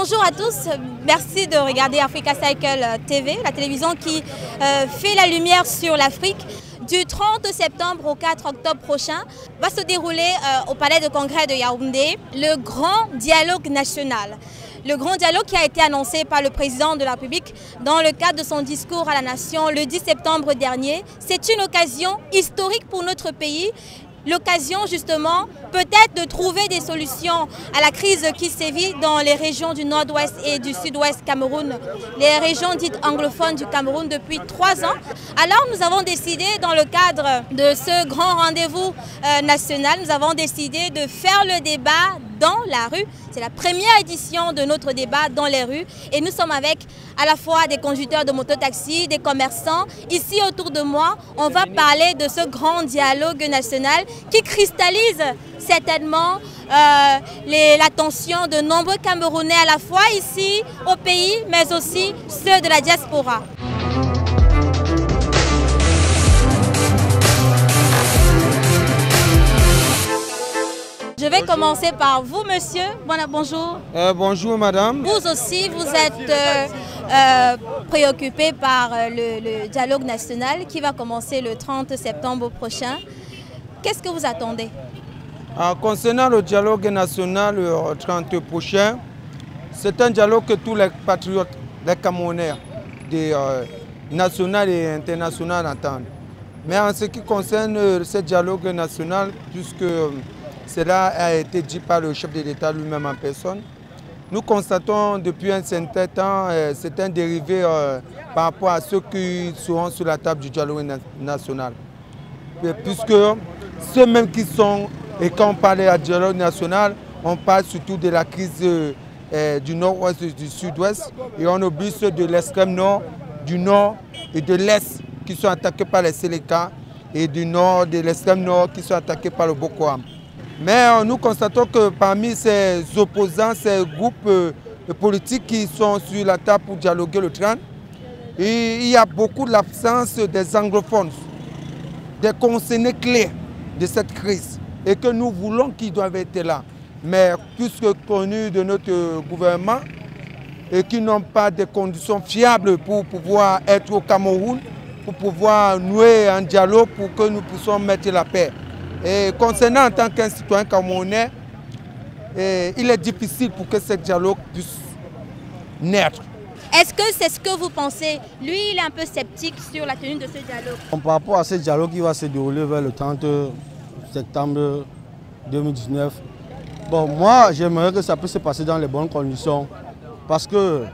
Bonjour à tous, merci de regarder Africa Cycle TV, la télévision qui fait la lumière sur l'Afrique. Du 30 septembre au 4 octobre prochain va se dérouler au Palais de Congrès de Yaoundé le grand dialogue national. Le grand dialogue qui a été annoncé par le président de la République dans le cadre de son discours à la nation le 10 septembre dernier. C'est une occasion historique pour notre pays. L'occasion justement peut-être de trouver des solutions à la crise qui sévit dans les régions du nord-ouest et du sud-ouest Cameroun, les régions dites anglophones du Cameroun depuis 3 ans. Alors nous avons décidé dans le cadre de ce grand rendez-vous national, nous avons décidé de faire le débat dans la rue. C'est la première édition de notre débat dans les rues et nous sommes avec à la fois des conducteurs de mototaxi, des commerçants. Ici autour de moi, on va parler de ce grand dialogue national qui cristallise certainement l'attention de nombreux Camerounais à la fois ici au pays mais aussi ceux de la diaspora. Je vais commencer par vous, monsieur. Bonjour. Bonjour, madame. Vous aussi, vous êtes préoccupé par le dialogue national qui va commencer le 30 septembre prochain. Qu'est-ce que vous attendez? Concernant le dialogue national le 30 prochain, c'est un dialogue que tous les patriotes, les Camerounais, national et international attendent. Mais en ce qui concerne ce dialogue national, puisque cela a été dit par le chef de l'État lui-même en personne, nous constatons depuis un certain temps c'est un dérivé par rapport à ceux qui seront sur la table du dialogue national. Puisque ceux mêmes qui sont, et quand on parle du dialogue national, on parle surtout de la crise du nord-ouest et du sud-ouest, et on oublie ceux de l'extrême nord, du nord et de l'est qui sont attaqués par les Séléka, et du nord, de l'extrême nord qui sont attaqués par le Boko Haram. Mais nous constatons que parmi ces opposants, ces groupes politiques qui sont sur la table pour dialoguer le 30, il y a beaucoup de l'absence des anglophones, des concernés clés de cette crise et que nous voulons qu'ils doivent être là. Mais puisque connus de notre gouvernement et qui n'ont pas de conditions fiables pour pouvoir être au Cameroun, pour pouvoir nouer un dialogue pour que nous puissions mettre la paix. Et concernant en tant qu'un citoyen camerounais, il est difficile pour que ce dialogue puisse naître. Est-ce que c'est ce que vous pensez? Lui, il est un peu sceptique sur la tenue de ce dialogue. Par rapport à ce dialogue qui va se dérouler vers le 30 septembre 2019, bon, moi, j'aimerais que ça puisse se passer dans les bonnes conditions. Parce que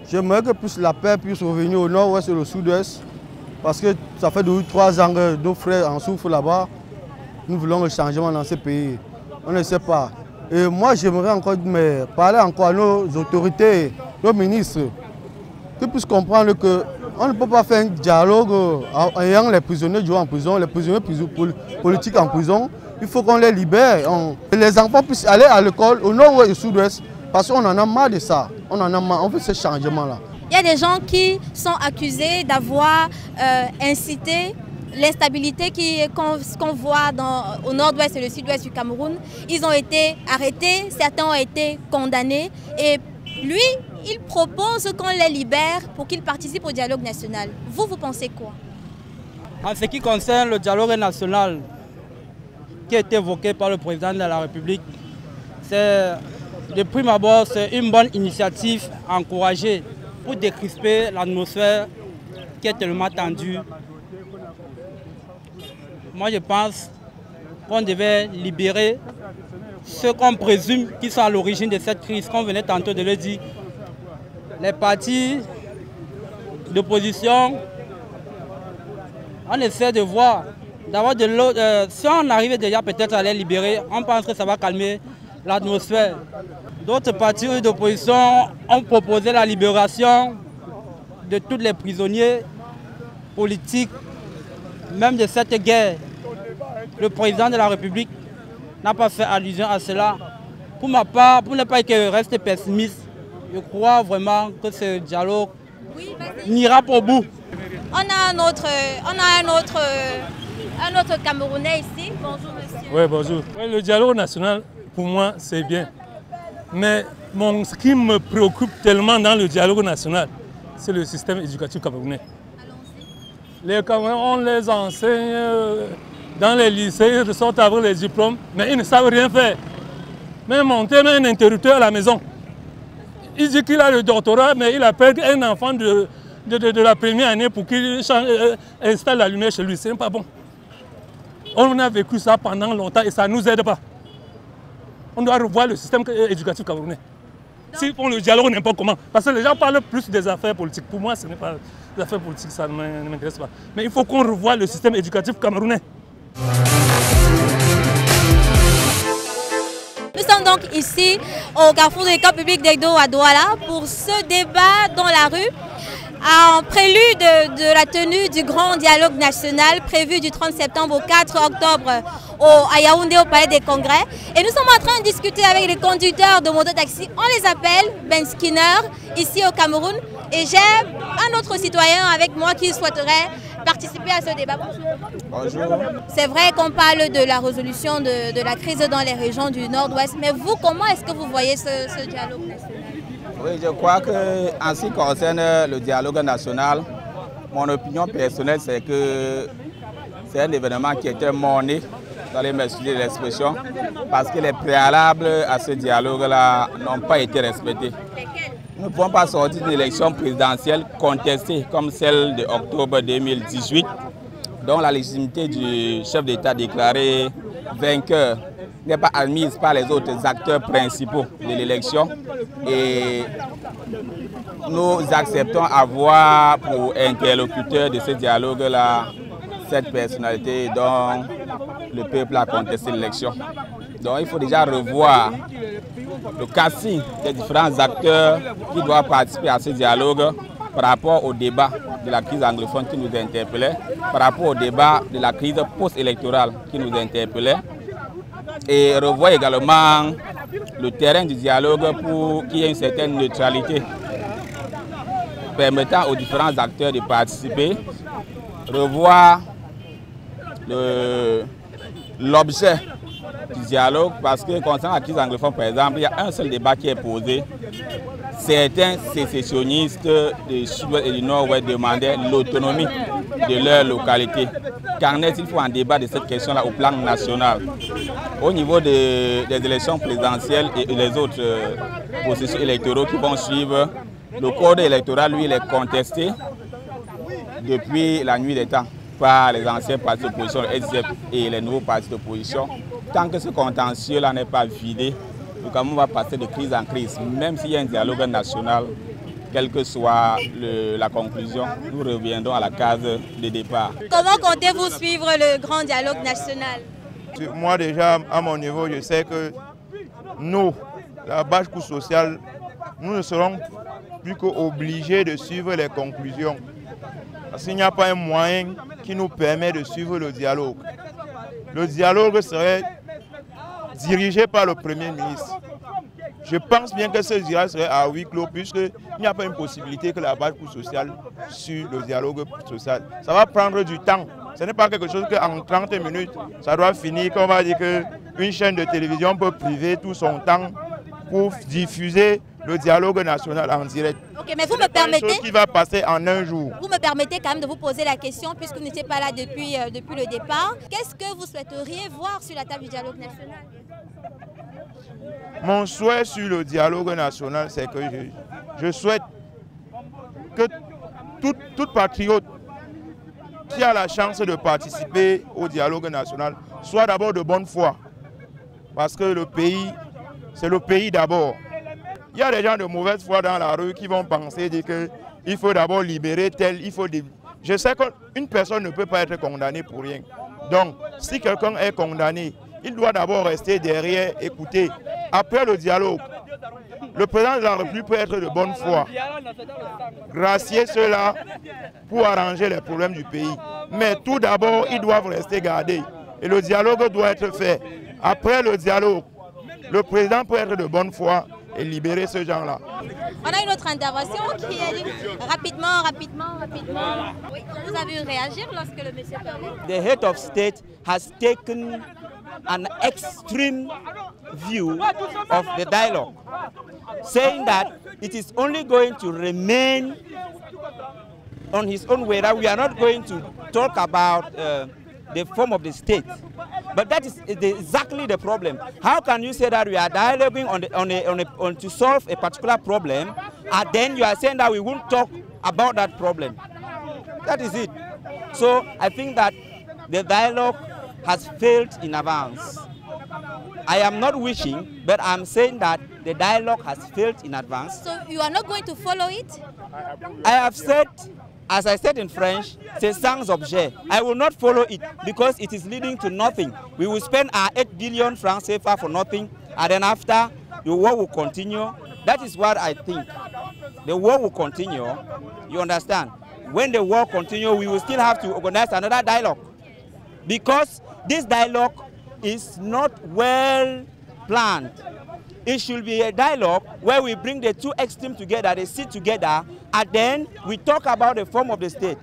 j'aimerais que la paix puisse revenir au nord-ouest et au sud-ouest. Parce que ça fait 3 ans que nos frères en souffrent là-bas. Nous voulons le changement dans ce pays. On ne sait pas. Et moi, j'aimerais encore parler encore à nos autorités, nos ministres, qu'ils puissent comprendre qu'on ne peut pas faire un dialogue en ayant les prisonniers en prison, les prisonniers politiques en prison. Il faut qu'on les libère. Les enfants puissent aller à l'école au nord et au sud-ouest. Parce qu'on en a marre de ça. On en a marre. On veut ce changement-là. Il y a des gens qui sont accusés d'avoir incité l'instabilité qu'on voit au nord-ouest et le sud-ouest du Cameroun. Ils ont été arrêtés, certains ont été condamnés. Et lui, il propose qu'on les libère pour qu'ils participent au dialogue national. Vous pensez quoi? En ce qui concerne le dialogue national qui a été évoqué par le président de la République, de prime abord, c'est une bonne initiative à encourager pour décrisper l'atmosphère qui est tellement tendue. Moi, je pense qu'on devait libérer ceux qu'on présume qui sont à l'origine de cette crise, comme venait tantôt de le dire. Les partis d'opposition, on essaie de voir, d'avoir de l'autre. Si on arrivait déjà peut-être à les libérer, on pense que ça va calmer l'atmosphère. D'autres partis d'opposition ont proposé la libération de tous les prisonniers politiques, même de cette guerre. Le président de la République n'a pas fait allusion à cela. Pour ma part, pour ne pas rester pessimiste, je crois vraiment que ce dialogue n'ira pas au bout. On a un autre Camerounais ici. Bonjour monsieur. Oui, bonjour. Le dialogue national, pour moi, c'est bien. Mais Ce qui me préoccupe tellement dans le dialogue national, c'est le système éducatif camerounais. Les Camerounais, on les enseigne dans les lycées, ils sortent avec les diplômes, mais ils ne savent rien faire. Même monter un interrupteur à la maison. Il dit qu'il a le doctorat, mais il appelle un enfant de la première année pour qu'il installe la lumière chez lui. Ce n'est pas bon. On a vécu ça pendant longtemps et ça ne nous aide pas. On doit revoir le système éducatif camerounais. S'ils font le dialogue n'importe comment, parce que les gens parlent plus des affaires politiques. Pour moi, ce n'est pas des affaires politiques, ça ne m'intéresse pas. Mais il faut qu'on revoie le système éducatif camerounais. Nous sommes donc ici au carrefour de l'école publique d'Egdo à Douala pour ce débat dans la rue, en prélude de la tenue du grand dialogue national prévu du 30 septembre au 4 octobre à Yaoundé au Palais des Congrès. Et nous sommes en train de discuter avec les conducteurs de mototaxi. On les appelle Ben Skinner, ici au Cameroun. Et j'ai un autre citoyen avec moi qui souhaiterait participer à ce débat. Bonjour. C'est vrai qu'on parle de la résolution de la crise dans les régions du Nord-Ouest, mais vous, comment est-ce que vous voyez ce dialogue national? Oui, je crois qu'en ce qui concerne le dialogue national, mon opinion personnelle, c'est que c'est un événement qui était morné, dans les m'excuser de l'expression, parce que les préalables à ce dialogue-là n'ont pas été respectés. Nous ne pouvons pas sortir d'une élection présidentielle contestée comme celle de octobre 2018, dont la légitimité du chef d'État déclaré vainqueur n'est pas admise par les autres acteurs principaux de l'élection. Et nous acceptons avoir pour interlocuteur de ce dialogue-là cette personnalité dont le peuple a contesté l'élection. Donc il faut déjà revoir le casting des différents acteurs qui doivent participer à ce dialogue par rapport au débat de la crise anglophone qui nous interpellait, par rapport au débat de la crise post-électorale qui nous interpellait, et revoir également le terrain du dialogue pour qu'il y ait une certaine neutralité permettant aux différents acteurs de participer, revoir l'objet du dialogue, parce que concernant la crise anglophone, par exemple, il y a un seul débat qui est posé. Certains sécessionnistes du sud-ouest et du nord-ouest demandaient l'autonomie de leur localité. Qu'en est-il? Il faut un débat de cette question-là au plan national. Au niveau des élections présidentielles et les autres processus électoraux qui vont suivre, le code électoral, lui, il est contesté depuis la nuit des temps par les anciens partis d'opposition, le SDF et les nouveaux partis d'opposition. Tant que ce contentieux-là n'est pas vidé, le Cameroun va passer de crise en crise. Même s'il y a un dialogue national, quelle que soit la conclusion, nous reviendrons à la case de départ. Comment comptez-vous suivre le grand dialogue national? Moi déjà, à mon niveau, je sais que nous, la base coût sociale, nous ne serons plus qu'obligés de suivre les conclusions. Parce qu'il n'y a pas un moyen qui nous permet de suivre le dialogue. Le dialogue serait dirigé par le Premier ministre. Je pense bien que ce dialogue serait à huis clos, puisqu'il n'y a pas une possibilité que la base coût sociale suive le dialogue social. Ça va prendre du temps. Ce n'est pas quelque chose qu'en 30 minutes, ça doit finir. Qu'on va dire qu'une chaîne de télévision peut priver tout son temps pour diffuser le dialogue national en direct. Ok, mais vous me permettez... C'est quelque chose qui va passer en un jour. Vous me permettez quand même de vous poser la question, puisque vous n'étiez pas là depuis le départ. Qu'est-ce que vous souhaiteriez voir sur la table du dialogue national? Mon souhait sur le dialogue national, c'est que je souhaite que toute patriote qui a la chance de participer au dialogue national soit d'abord de bonne foi. Parce que le pays, c'est le pays d'abord. Il y a des gens de mauvaise foi dans la rue qui vont penser qu'il faut d'abord libérer tel, Je sais qu'une personne ne peut pas être condamnée pour rien. Donc, si quelqu'un est condamné, il doit d'abord rester derrière, écouter. Après le dialogue, le président de la République peut être de bonne foi, gracier ceux-là pour arranger les problèmes du pays. Mais tout d'abord, ils doivent rester gardés. Et le dialogue doit être fait. Après le dialogue, le président peut être de bonne foi et libérer ce genre-là. On a une autre intervention qui est dit rapidement. Oui, vous avez réagi lorsque le monsieur parlait. The head of state has taken an extreme view of the dialogue. saying that it is only going to remain on his own way, that we are not going to talk about the form of the state. But that is exactly the problem. How can you say that we are dialoguing on to solve a particular problem, and then you are saying that we won't talk about that problem? That is it. So I think that the dialogue has failed in advance. I am not wishing, but I'm saying that the dialogue has failed in advance. So you are not going to follow it? I have said, as I said in French, c'est sans objet. I will not follow it because it is leading to nothing. We will spend our 8 billion francs CFA for nothing, and then after, the war will continue. That is what I think. The war will continue, you understand? When the war continues, we will still have to organize another dialogue, because this dialogue is not well planned. It should be a dialogue where we bring the two extremes together, they sit together, and then we talk about the form of the state.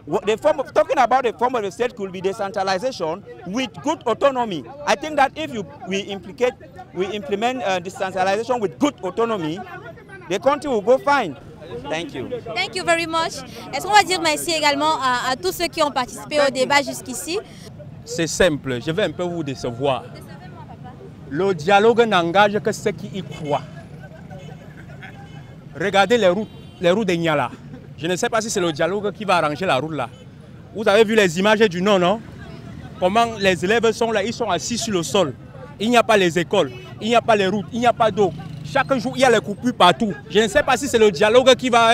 Talking about the form of the state could be decentralization with good autonomy. I think that if we implement decentralization with good autonomy, the country will go fine. Thank you. Thank you very much. Est-ce qu'on va dire merci également à tous ceux qui ont participé au débat jusqu'ici? C'est simple, je vais un peu vous décevoir. Le dialogue n'engage que ceux qui y croient. Regardez les routes de Niala. Je ne sais pas si c'est le dialogue qui va arranger la route là. Vous avez vu les images du Nord, non? Comment les élèves sont là, ils sont assis sur le sol. Il n'y a pas les écoles, il n'y a pas les routes, il n'y a pas d'eau. Chaque jour, il y a les coupures partout. Je ne sais pas si c'est le dialogue qui va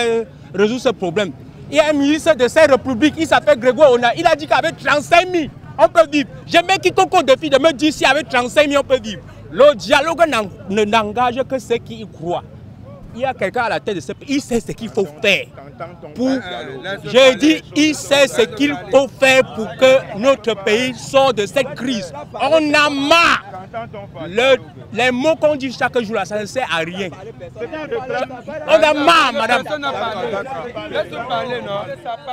résoudre ce problème. Il y a un ministre de cette république, il s'appelle Grégoire Ona. Il a dit qu'avec 35 000, on peut vivre. J'ai mis quiconque au défi de me dire si avec 35 000, on peut vivre. Le dialogue n'engage que ceux qui y croient. Il y a quelqu'un à la tête de ce pays, il sait ce qu'il faut faire. J'ai dit, il sait ce qu'il faut faire pour que notre pays sorte de cette crise. On a marre. Les mots qu'on dit chaque jour là, ça ne sert à rien. On a marre, madame.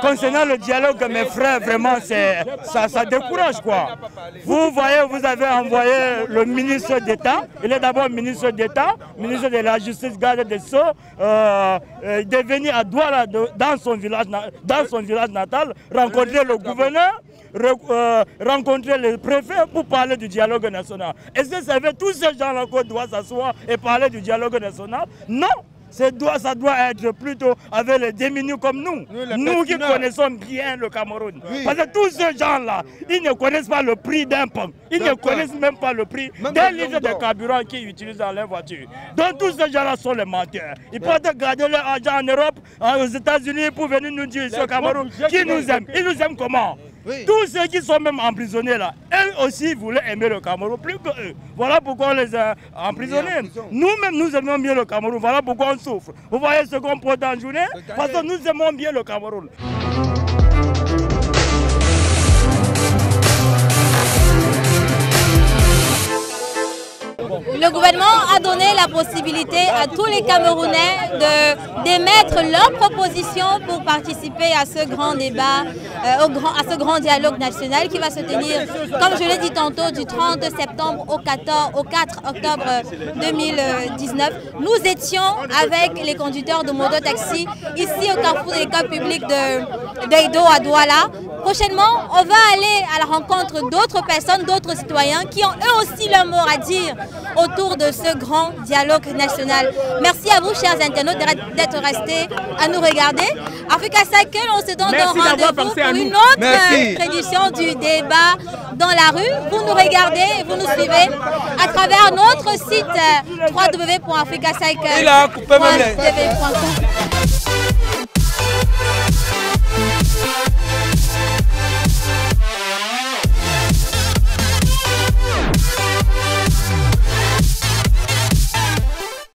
Concernant le dialogue, mes frères, vraiment, ça décourage quoi. Vous voyez, vous avez envoyé le ministre d'État. Il est d'abord ministre d'État, ministre de la Justice, garde des Sceaux, de venir à Douala, dans son village natal, rencontrer le gouverneur, rencontrer le préfet pour parler du dialogue national. Est-ce que ça fait tous ces gens-là qu'on doit s'asseoir et parler du dialogue national? Non! Ça doit être plutôt avec les démunis comme nous qui connaissons bien le Cameroun. Oui. Parce que tous ces gens-là, ils ne connaissent pas le prix d'un pomme. Ils ne connaissent même pas le prix d'un litre de carburant qu'ils utilisent dans leur voiture. Donc tous ces gens-là sont les menteurs. Ils peuvent garder leur argent en Europe, aux États-Unis pour venir nous dire ici au Cameroun qui nous aiment. Ils nous aiment comment? Oui. Tous ceux qui sont même emprisonnés là, eux aussi voulaient aimer le Cameroun plus que eux. Voilà pourquoi on les a emprisonnés. Nous-mêmes, nous aimons bien le Cameroun. Voilà pourquoi on souffre. Vous voyez ce qu'on porte en journée? Parce que nous aimons bien le Cameroun. Le gouvernement a donné la possibilité à tous les Camerounais d'émettre leurs propositions pour participer à ce grand débat, à ce grand dialogue national qui va se tenir, comme je l'ai dit tantôt, du 30 septembre au 4 octobre 2019. Nous étions avec les conducteurs de moto-taxi ici au carrefour de l'école publique d'Eido à Douala. Prochainement, on va aller à la rencontre d'autres personnes, d'autres citoyens qui ont eux aussi leur mot à dire autour de ce grand dialogue national. Merci à vous, chers internautes, d'être restés à nous regarder. Africa Cycle, on se donne rendez-vous pour une autre édition du débat dans la rue. Vous nous regardez et vous nous suivez à travers notre site www.africacycle.tv.com.